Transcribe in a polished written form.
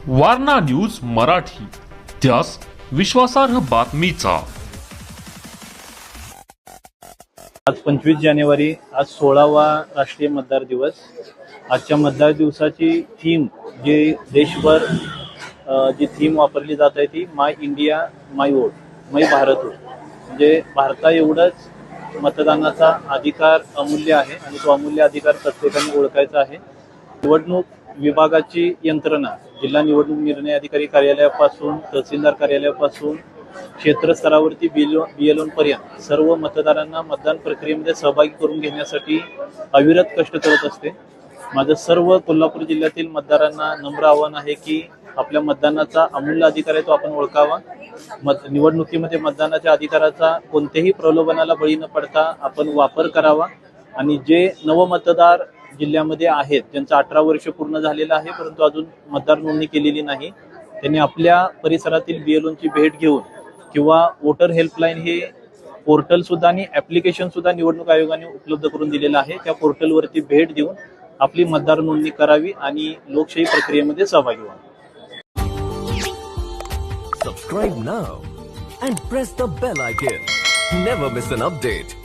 Warna news Marathi, त्यास विश्वासार्ह बातमीचा। आज 25 जानेवारी, आज 16वा राष्ट्रीय मतदार दिवस। आजच्या मतदार दिवसाची थीम जे देशभर जी थीम वापरली जात आहे ती माय इंडिया माय वोट, मै भारत वोट। म्हणजे भारता एवढंच मतदानाचा अधिकार अमूल्य आहे आणि तो अमूल्य अधिकार प्रत्येकाने ओळखायचा आहे। निवडणूक विभागाची यंत्रणा जिल्हा निवडणूक निर्णय अधिकारी कार्यालयापासून तहसीलदार कार्यालयापासून क्षेत्र स्तरावरती BLO पर्यंत सर्व मतदारांना मतदान प्रक्रियेमध्ये सहभागी करून घेण्यासाठी अविरत कष्ट करत असते। माझं सर्व कोल्हापूर जिल्ह्यातील मतदारांना नम्र आवाहन आहे की आपल्या मतदानाचा अमूल्य अधिकार आहे तो आपण ओळखावा। निवडणुकीमध्ये मतदानाच्या अधिकाराचा कोणत्याही प्रलोभनाला बळी न पडता आपण वापर करावा आणि जे नवमतदार जिल्ह्यामध्ये आहेत ज्यांचं 18 वर्ष पूर्ण झालेलं आहे परंतु अजून मतदार नोंदणी केलेली नाही, त्यांनी आपल्या परिसरातील BLOची भेट घेऊन किंवा वोटर हेल्पलाईन हे पोर्टल सुद्धा आणि ॲप्लिकेशन सुद्धा निवडणूक आयोगाने उपलब्ध करून दिलेलं आहे। त्या पोर्टलवरती भेट देऊन आपली मतदार नोंदणी करावी आणि लोकशाही प्रक्रियेमध्ये सहभागी व्हावे। Subscribe now and press the bell icon. Never miss an update.